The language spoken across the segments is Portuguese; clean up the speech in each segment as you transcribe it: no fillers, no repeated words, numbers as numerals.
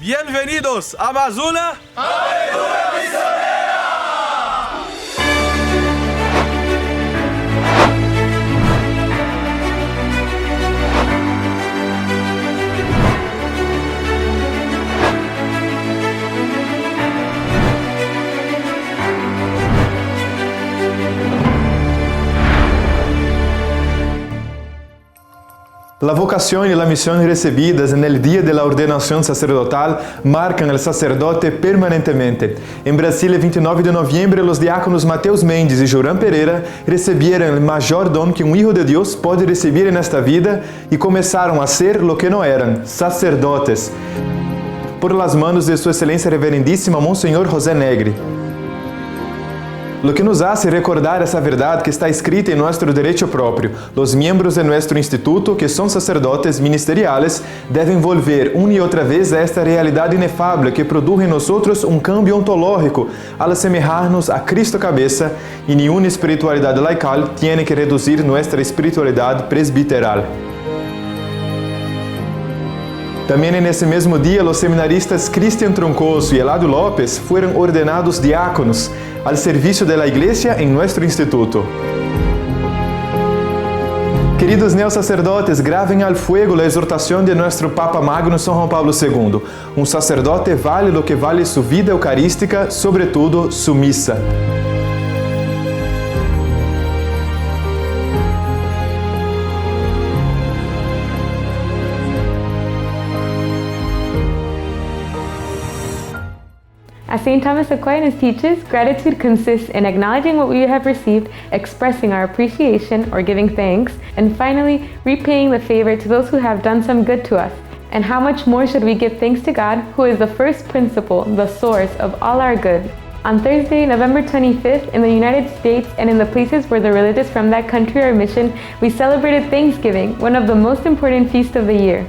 Bienvenidos a más una Aventura Misionera. La vocación y la misión recibidas en el día de la ordenación sacerdotal marcan al sacerdote permanentemente. En Brasil, el 29 de noviembre, los diáconos Mateus Mendes y Joran Pereira recibieron el mayor don que un hijo de Dios puede recibir en esta vida y comenzaron a ser lo que no eran, sacerdotes, por las manos de su excelencia reverendísima Monseñor José Negri. Lo que nos hace recordar esa verdad que está escrita en nuestro derecho propio. Los miembros de nuestro instituto, que son sacerdotes ministeriales, deben volver una y otra vez a esta realidad inefable que produce en nosotros un cambio ontológico al asemejarnos a Cristo cabeza, y ninguna espiritualidad laical tiene que reducir nuestra espiritualidad presbiteral. También en ese mismo día, los seminaristas Cristian Troncoso y Eladio López fueron ordenados diáconos al servicio de la Iglesia en nuestro instituto. Queridos neosacerdotes, graven al fuego la exhortación de nuestro Papa Magno San Juan Pablo II. Un sacerdote vale lo que vale su vida eucarística, sobre todo su misa. As St. Thomas Aquinas teaches, gratitude consists in acknowledging what we have received, expressing our appreciation or giving thanks, and finally, repaying the favor to those who have done some good to us. And how much more should we give thanks to God, who is the first principle, the source of all our good. On Thursday, November 25th, in the United States and in the places where the religious from that country are mission, we celebrated Thanksgiving, one of the most important feasts of the year.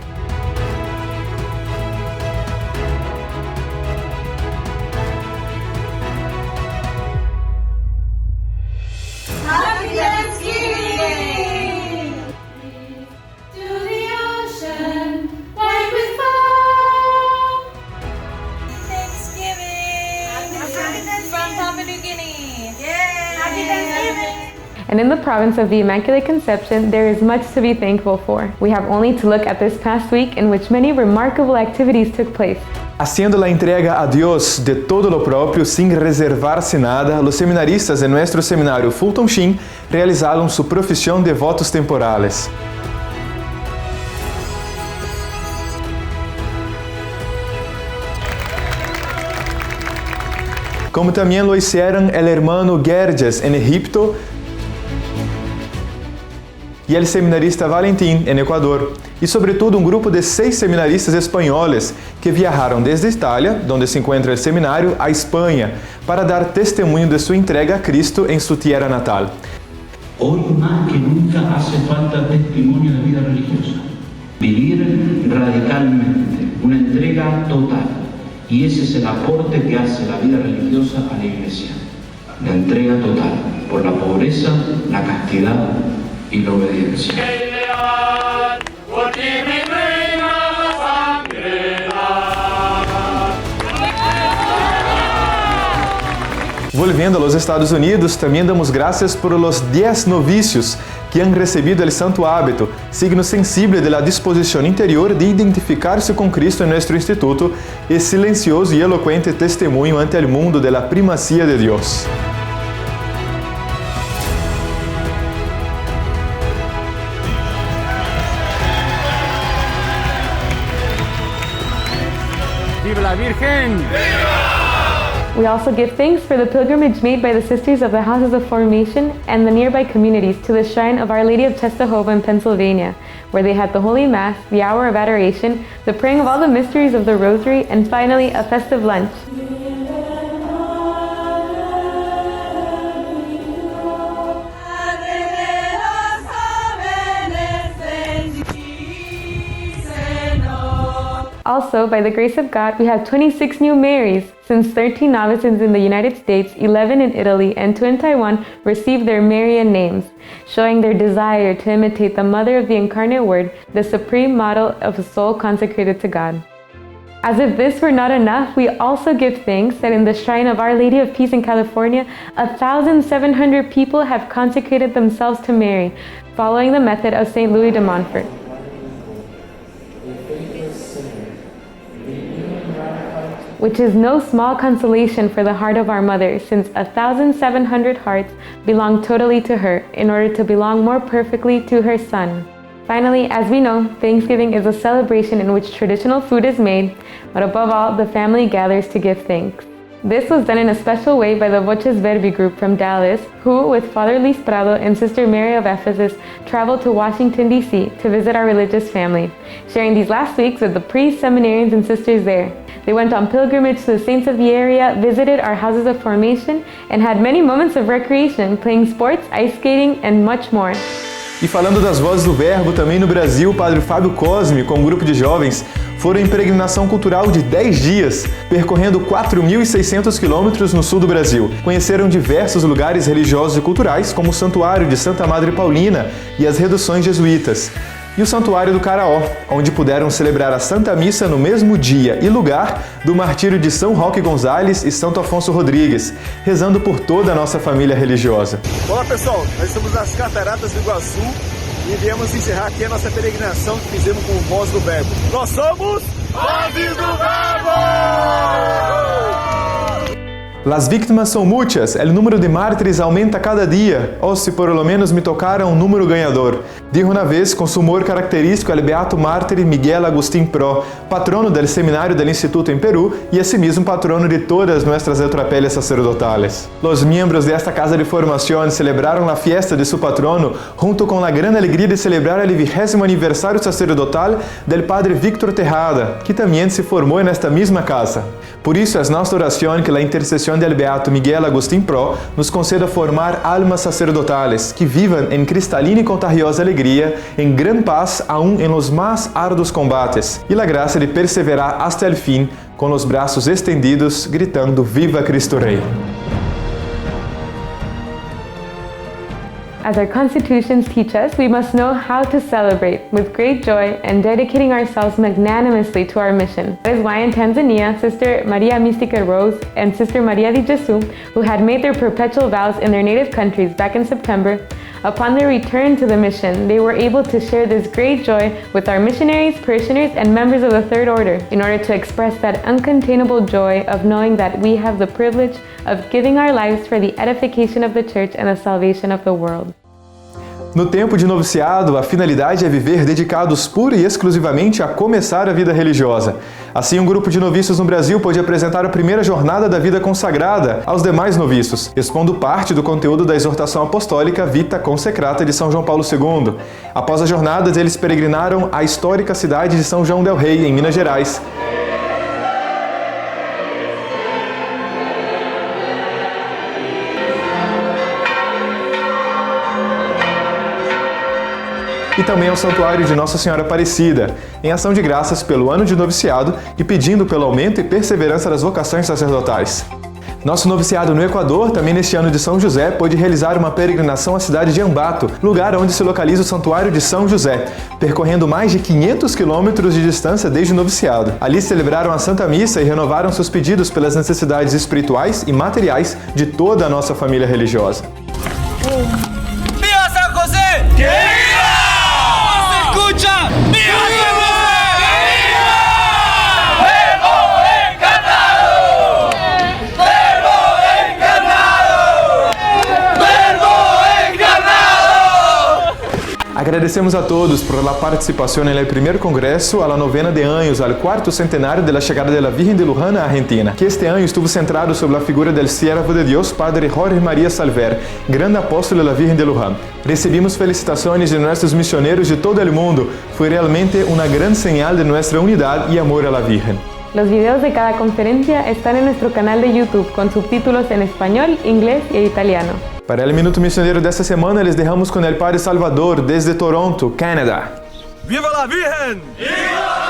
And in the province of the Immaculate Conception, there is much to be thankful for. We have only to look at this past week in which many remarkable activities took place. Haciendo la entrega a Dios de todo lo propio sin reservarse nada, los seminaristas en nuestro seminario Fulton Sheen realizaron su profesión de votos temporales. Como también lo hicieron el hermano Gerges en Egipto y el seminarista Valentín en Ecuador, y sobre todo un grupo de 6 seminaristas españoles que viajaron desde Italia, donde se encuentra el seminario, a España, para dar testimonio de su entrega a Cristo en su tierra natal. Hoy más que nunca hace falta testimonio de vida religiosa. Vivir radicalmente, una entrega total. Y ese es el aporte que hace la vida religiosa a la Iglesia. La entrega total por la pobreza, la castidad y la obediencia. Volviendo a los Estados Unidos, también damos gracias por los 10 novicios que han recibido el santo hábito, signo sensible de la disposición interior de identificarse con Cristo en nuestro instituto y silencioso y elocuente testimonio ante el mundo de la primacía de Dios. ¡Viva la Virgen! We also give thanks for the pilgrimage made by the Sisters of the Houses of Formation and the nearby communities to the shrine of Our Lady of Czestochowa in Pennsylvania, where they had the Holy Mass, the Hour of Adoration, the praying of all the mysteries of the Rosary, and finally a festive lunch. Also, by the grace of God, we have 26 new Marys, since 13 novices in the United States, 11 in Italy, and 2 in Taiwan received their Marian names, showing their desire to imitate the Mother of the Incarnate Word, the supreme model of a soul consecrated to God. As if this were not enough, we also give thanks that in the Shrine of Our Lady of Peace in California, 1,700 people have consecrated themselves to Mary, following the method of St. Louis de Montfort. Which is no small consolation for the heart of our Mother, since 1,700 hearts belong totally to her, in order to belong more perfectly to her Son. Finally, as we know, Thanksgiving is a celebration in which traditional food is made, but above all, the family gathers to give thanks. This was done in a special way by the Voces Verbi group from Dallas, who, with Father Luis Prado and Sister Mary of Ephesus, traveled to Washington, D.C. to visit our religious family, sharing these last weeks with the priests, seminarians, and sisters there. They went on pilgrimage to the saints of the area, visited our houses of formation, and had many moments of recreation, playing sports, ice skating, and much more. E falando das Vozes do Verbo, também no Brasil, o Padre Fábio Cosme, com um grupo de jovens, foram em peregrinação cultural de 10 dias, percorrendo 4.600 quilômetros no sul do Brasil. Conheceram diversos lugares religiosos e culturais, como o Santuário de Santa Madre Paulina e as Reduções Jesuítas, e o Santuário do Caraó, onde puderam celebrar a Santa Missa no mesmo dia e lugar do martírio de São Roque Gonzales e Santo Afonso Rodrigues, rezando por toda a nossa família religiosa. Olá pessoal, nós estamos nas Cataratas do Iguaçu e viemos encerrar aqui a nossa peregrinação que fizemos com o Voz do Verbo. Nós somos Vozes do Verbo! Las víctimas son muchas, el número de mártires aumenta cada día, o si por lo menos me tocara un número ganador. Dijo una vez con su humor característico el beato mártir Miguel Agustín Pro, patrono del seminario del Instituto en Perú y asimismo patrono de todas nuestras tropelias sacerdotales. Los miembros de esta casa de formación celebraron la fiesta de su patrono junto con la gran alegría de celebrar el 20º aniversario sacerdotal del padre Víctor Tejada, que también se formó en esta misma casa. Por isso é nossa oração que a intercessão del beato Miguel Agustín Pro nos conceda formar almas sacerdotales que vivam em cristalina e contagiosa alegria, em gran paz aún em los más arduos combates, e a graça de perseverar hasta el fin com os braços estendidos, gritando Viva Cristo Rei. As our constitutions teach us, we must know how to celebrate with great joy and dedicating ourselves magnanimously to our mission. That is why in Tanzania, Sister Maria Mística Rose and Sister Maria de Jesus, who had made their perpetual vows in their native countries back in September, upon their return to the mission, they were able to share this great joy with our missionaries, parishioners, and members of the Third Order in order to express that uncontainable joy of knowing that we have the privilege of giving our lives for the edification of the Church and the salvation of the world. No tempo de noviciado, a finalidade é viver dedicados pura e exclusivamente a começar a vida religiosa. Assim, um grupo de noviços no Brasil pôde apresentar a primeira jornada da vida consagrada aos demais noviços, expondo parte do conteúdo da exortação apostólica Vita Consecrata de São João Paulo II. Após as jornadas, eles peregrinaram à histórica cidade de São João del Rei, em Minas Gerais. E também ao Santuário de Nossa Senhora Aparecida, em ação de graças pelo ano de noviciado e pedindo pelo aumento e perseverança das vocações sacerdotais. Nosso noviciado no Equador, também neste ano de São José, pôde realizar uma peregrinação à cidade de Ambato, lugar onde se localiza o Santuário de São José, percorrendo mais de 500 quilômetros de distância desde o noviciado. Ali celebraram a Santa Missa e renovaram seus pedidos pelas necessidades espirituais e materiais de toda a nossa família religiosa. ¡Viva San José! ¡Que viva! ¡Escucha! ¡Viva San José! ¡Que viva! ¡Verbo encarnado! ¡Verbo encarnado! ¡Verbo encarnado! Agradecemos a todos por la participación en el primer congreso a la novena de años al cuarto centenario de la llegada de la Virgen de Luján a Argentina, que este año estuvo centrado sobre la figura del siervo de Dios, Padre Jorge María Salver, gran apóstolo de la Virgen de Luján. Recibimos felicitaciones de nuestros misioneros de todo el mundo. Fue realmente una gran señal de nuestra unidad y amor a la Virgen. Los videos de cada conferencia están en nuestro canal de YouTube con subtítulos en español, inglés e italiano. Para el Minuto Misionero desta semana, les dejamos con el Padre Salvador desde Toronto, Canadá. ¡Viva la Virgen! ¡Viva!